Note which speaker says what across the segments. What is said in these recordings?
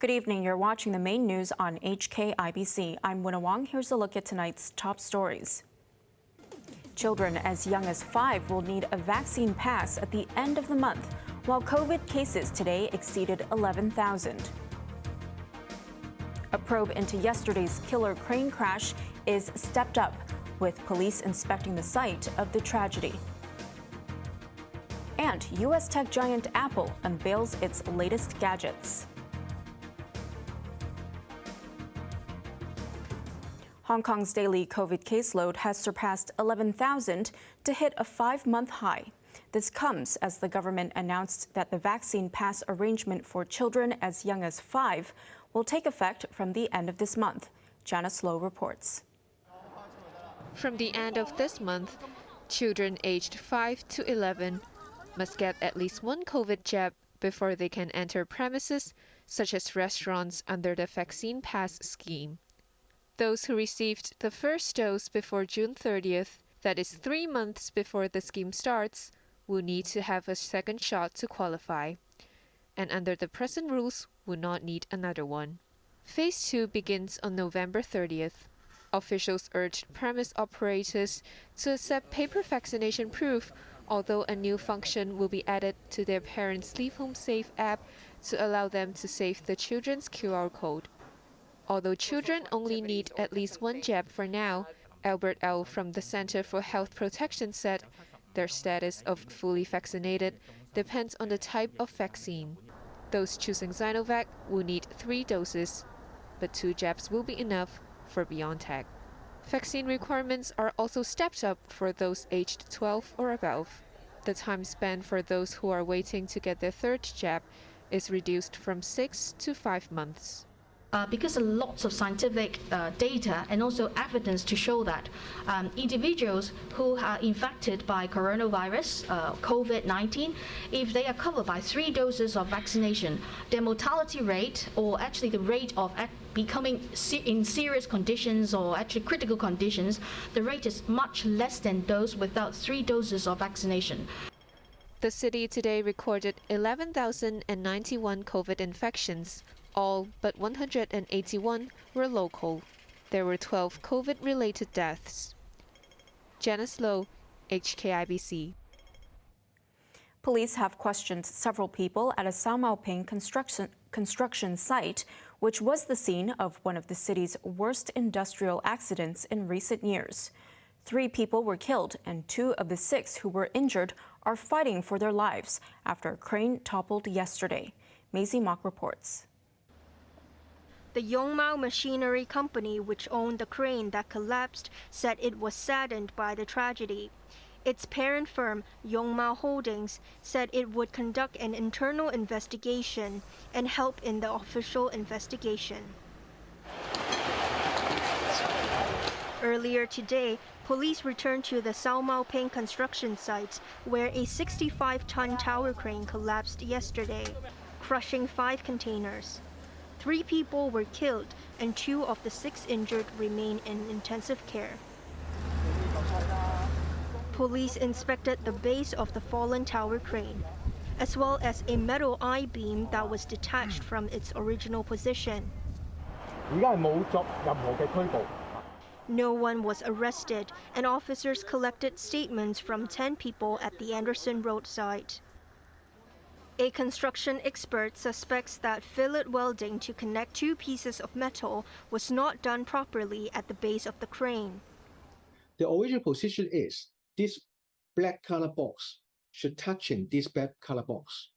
Speaker 1: Good evening. You're watching the main news on HKIBC. I'm Wynna Wong. Here's a look at tonight's top stories. Children as young as 5 will need a vaccine pass at the end of the month, while COVID cases today exceeded 11,000. A probe into yesterday's killer crane crash is stepped up, with police inspecting the site of the tragedy. And U.S. tech giant Apple unveils its latest gadgets. Hong Kong's daily COVID caseload has surpassed 11,000 to hit a 5-month high. This comes as the government announced that the vaccine pass arrangement for children as young as 5 will take effect from the end of this month. Janice Lowe reports.
Speaker 2: From the end of this month, children aged 5 to 11 must get at least one COVID jab before they can enter premises, such as restaurants, under the vaccine pass scheme. Those who received the first dose before June 30th, that is 3 months before the scheme starts, will need to have a second shot to qualify, and under the present rules will not need another one. Phase 2 begins on November 30th. Officials urged premise operators to accept paper vaccination proof, although a new function will be added to their parents' Leave Home Safe app to allow them to save the children's QR code. Although children only need at least one jab for now, Albert L. from the Center for Health Protection said their status of fully vaccinated depends on the type of vaccine. Those choosing Sinovac will need 3 doses, but 2 jabs will be enough for BioNTech. Vaccine requirements are also stepped up for those aged 12 or above. The time span for those who are waiting to get their 3rd jab is reduced from 6 to 5 months.
Speaker 3: Because lots of scientific data and also evidence to show that individuals who are infected by coronavirus, COVID-19, if they are covered by 3 doses of vaccination, their mortality rate, or actually the rate of becoming in serious conditions or actually critical conditions, the rate is much less than those without 3 doses of vaccination.
Speaker 2: The city today recorded 11,091 COVID infections. All but 181 were local. There were 12 COVID-related deaths. Janice Lowe, HKIBC.
Speaker 1: Police have questioned several people at a Sao Mau Ping construction site, which was the scene of one of the city's worst industrial accidents in recent years. 3 people were killed, and 2 of the 6 who were injured are fighting for their lives after a crane toppled yesterday. Maisie Mock reports.
Speaker 4: The Yongmao Machinery Company, which owned the crane that collapsed, said it was saddened by the tragedy. Its parent firm, Yongmao Holdings, said it would conduct an internal investigation and help in the official investigation. Earlier today, police returned to the Sao Mau Ping construction site where a 65-ton tower crane collapsed yesterday, crushing 5 containers. 3 people were killed and 2 of the 6 injured remain in intensive care. Police inspected the base of the fallen tower crane, as well as a metal I-beam that was detached from its original position. No one was arrested, and officers collected statements from 10 people at the Anderson Road site. A construction expert suspects that fillet welding to connect 2 pieces of metal was not done properly at the base of the crane.
Speaker 5: The original position is this black color box should touch in this black color box.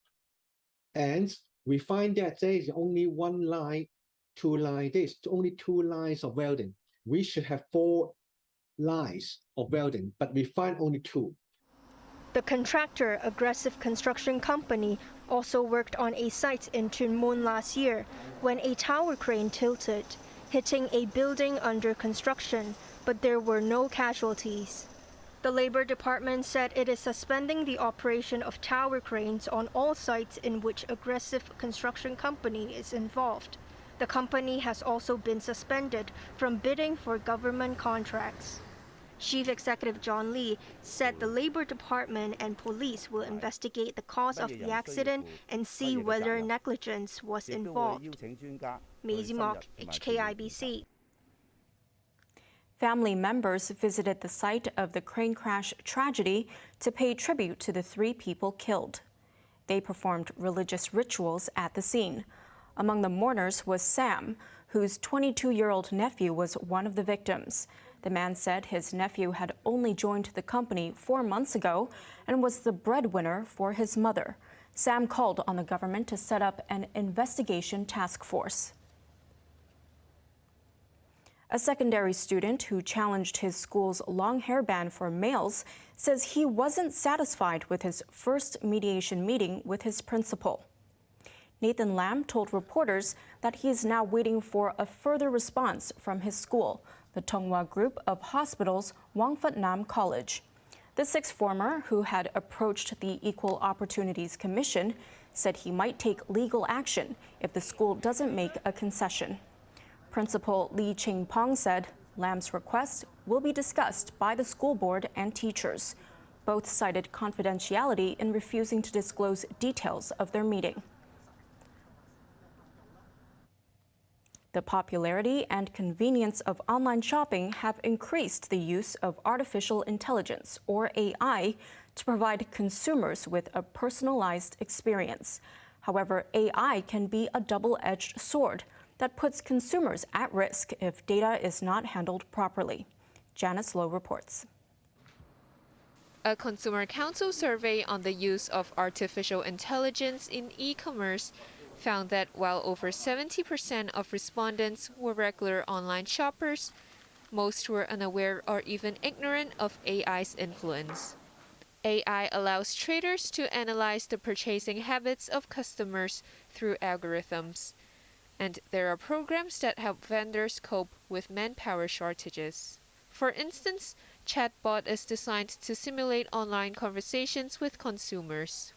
Speaker 5: And we find that there is only 1 line, 2 lines, there's only 2 lines of welding. We should have 4 lines of welding, but we find only 2.
Speaker 4: The contractor, Aggressive Construction Company, also worked on a site in Tuen Mun last year when a tower crane tilted, hitting a building under construction, but there were no casualties. The Labor Department said it is suspending the operation of tower cranes on all sites in which Aggressive Construction Company is involved. The company has also been suspended from bidding for government contracts. Chief Executive John Lee said the Labor Department and police will investigate the cause of the accident and see whether negligence was involved. Maisie Mock, HKIBC.
Speaker 1: Family members visited the site of the crane crash tragedy to pay tribute to the 3 people killed. They performed religious rituals at the scene. Among the mourners was Sam, whose 22-year-old nephew was one of the victims. The man said his nephew had only joined the company 4 months ago and was the breadwinner for his mother. Sam called on the government to set up an investigation task force. A secondary student who challenged his school's long hair ban for males says he wasn't satisfied with his first mediation meeting with his principal. Nathan Lam told reporters that he is now waiting for a further response from his school, the Tonghua Group of Hospitals Wang Phut Nam College. The 6th former, who had approached the Equal Opportunities Commission, said he might take legal action if the school doesn't make a concession. Principal Lee Ching-pong said Lam's request will be discussed by the school board and teachers. Both cited confidentiality in refusing to disclose details of their meeting. The popularity and convenience of online shopping have increased the use of artificial intelligence, or AI, to provide consumers with a personalized experience. However, AI can be a double-edged sword that puts consumers at risk if data is not handled properly. Janice Lowe reports.
Speaker 2: A Consumer Council survey on the use of artificial intelligence in e-commerce found that while over 70% of respondents were regular online shoppers, most were unaware or even ignorant of AI's influence. AI allows traders to analyze the purchasing habits of customers through algorithms. And there are programs that help vendors cope with manpower shortages. For instance, Chatbot is designed to simulate online conversations with consumers.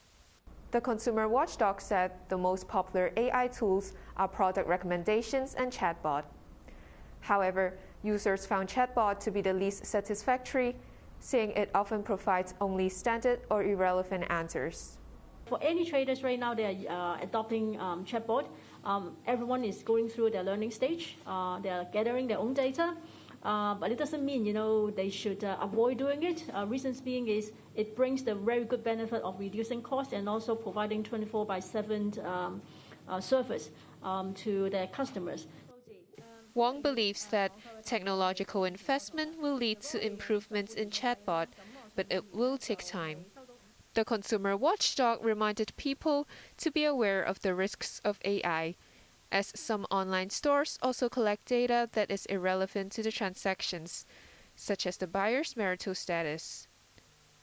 Speaker 2: The consumer watchdog said the most popular AI tools are product recommendations and Chatbot. However, users found Chatbot to be the least satisfactory, saying it often provides only standard or irrelevant answers.
Speaker 6: For any traders right now, they are adopting Chatbot. Everyone is going through their learning stage. They are gathering their own data. But it doesn't mean, they should avoid doing it. Reasons being is it brings the very good benefit of reducing costs and also providing 24/7 service to their customers.
Speaker 2: Wong believes that technological investment will lead to improvements in Chatbot, but it will take time. The consumer watchdog reminded people to be aware of the risks of AI, as some online stores also collect data that is irrelevant to the transactions, such as the buyer's marital status.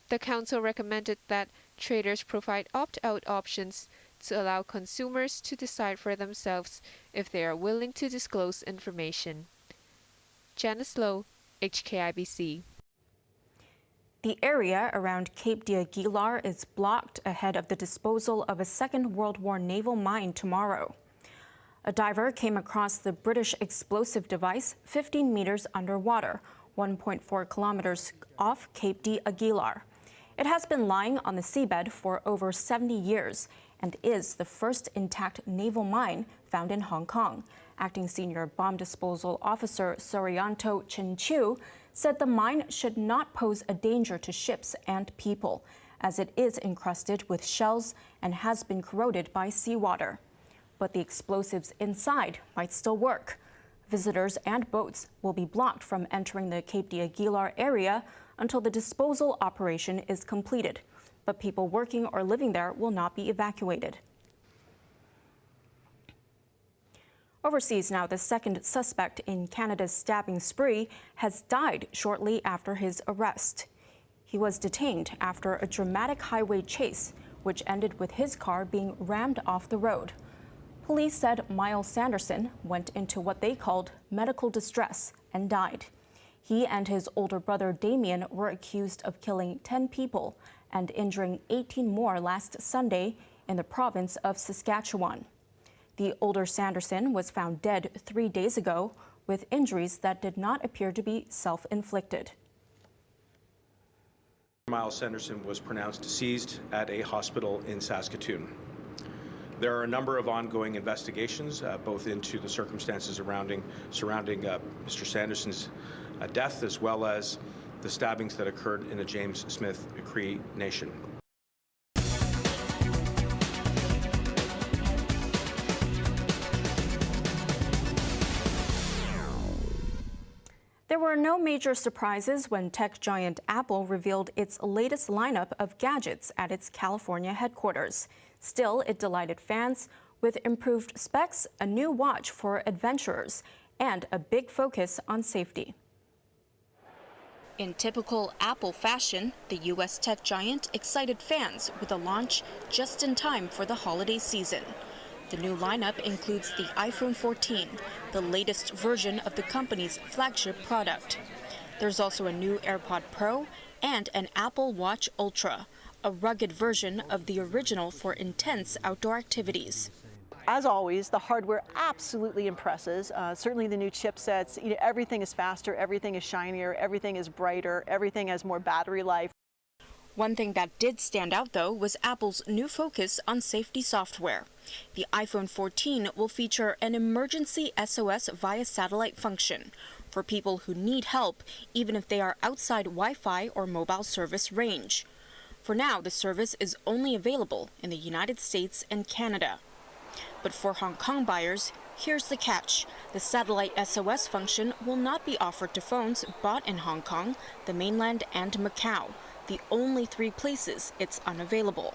Speaker 2: The council recommended that traders provide opt-out options to allow consumers to decide for themselves if they are willing to disclose information. Janice Lowe, HKIBC.
Speaker 1: The area around Cape d'Aguilar is blocked ahead of the disposal of a Second World War naval mine tomorrow. A diver came across the British explosive device 15 meters underwater, 1.4 kilometers off Cape d'Aguilar. It has been lying on the seabed for over 70 years and is the first intact naval mine found in Hong Kong. Acting Senior Bomb Disposal Officer Sorianto Chin-Chiu said the mine should not pose a danger to ships and people, as it is encrusted with shells and has been corroded by seawater. But the explosives inside might still work. Visitors and boats will be blocked from entering the Cape d'Aguilar area until the disposal operation is completed. But people working or living there will not be evacuated. Overseas now, the second suspect in Canada's stabbing spree has died shortly after his arrest. He was detained after a dramatic highway chase, which ended with his car being rammed off the road. Police said Miles Sanderson went into what they called medical distress and died. He and his older brother Damien were accused of killing 10 people and injuring 18 more last Sunday in the province of Saskatchewan. The older Sanderson was found dead 3 days ago with injuries that did not appear to be self-inflicted.
Speaker 7: Miles Sanderson was pronounced deceased at a hospital in Saskatoon. There are a number of ongoing investigations, both into the circumstances surrounding Mr. Sanderson's death, as well as the stabbings that occurred in the James Smith Cree Nation.
Speaker 1: There were no major surprises when tech giant Apple revealed its latest lineup of gadgets at its California headquarters. Still, it delighted fans with improved specs, a new watch for adventurers, and a big focus on safety. In typical Apple fashion, the U.S. tech giant excited fans with a launch just in time for the holiday season. The new lineup includes the iPhone 14, the latest version of the company's flagship product. There's also a new AirPod Pro and an Apple Watch Ultra, a rugged version of the original for intense outdoor activities.
Speaker 8: As always, the hardware absolutely impresses. Certainly the new chipsets, everything is faster, everything is shinier, everything is brighter, everything has more battery life.
Speaker 1: One thing that did stand out, though, was Apple's new focus on safety software. The iPhone 14 will feature an emergency SOS via satellite function for people who need help, even if they are outside Wi-Fi or mobile service range. For now, the service is only available in the United States and Canada. But for Hong Kong buyers, here's the catch. The satellite SOS function will not be offered to phones bought in Hong Kong, the mainland, and Macau, the only 3 places it's unavailable.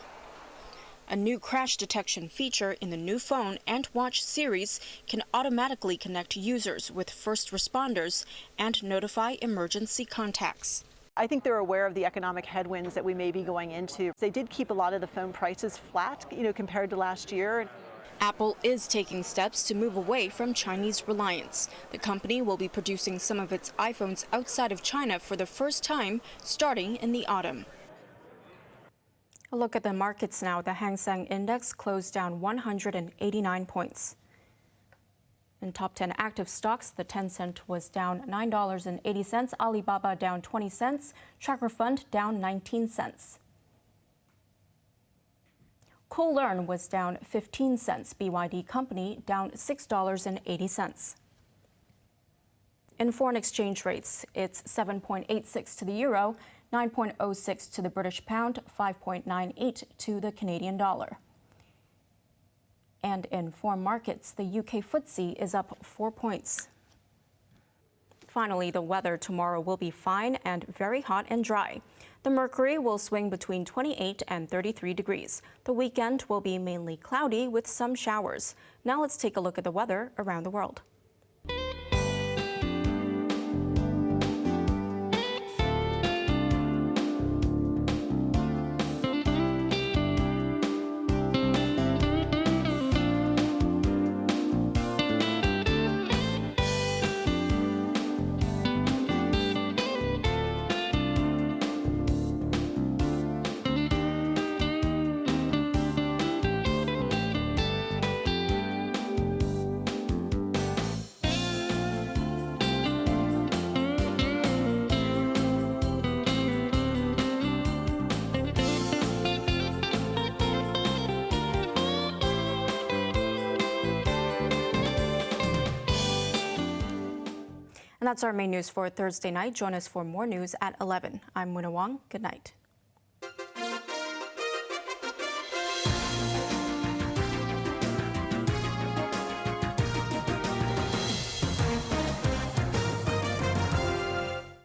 Speaker 1: A new crash detection feature in the new phone and watch series can automatically connect users with first responders and notify emergency contacts.
Speaker 8: I think they're aware of the economic headwinds that we may be going into. They did keep a lot of the phone prices flat, compared to last year.
Speaker 1: Apple is taking steps to move away from Chinese reliance. The company will be producing some of its iPhones outside of China for the first time, starting in the autumn. A look at the markets now. The Hang Seng Index closed down 189 points. In top 10 active stocks, the Tencent was down $9.80, Alibaba down 20 cents, Tracker Fund down 19 cents. Kowloon was down 15 cents, BYD Company down $6.80. In foreign exchange rates, it's 7.86 to the euro, 9.06 to the British pound, 5.98 to the Canadian dollar. And in foreign markets, the UK FTSE is up 4 points. Finally, the weather tomorrow will be fine and very hot and dry. The mercury will swing between 28 and 33 degrees. The weekend will be mainly cloudy with some showers. Now let's take a look at the weather around the world. And that's our main news for Thursday night. Join us for more news at 11. I'm Wynna Wong. Good night.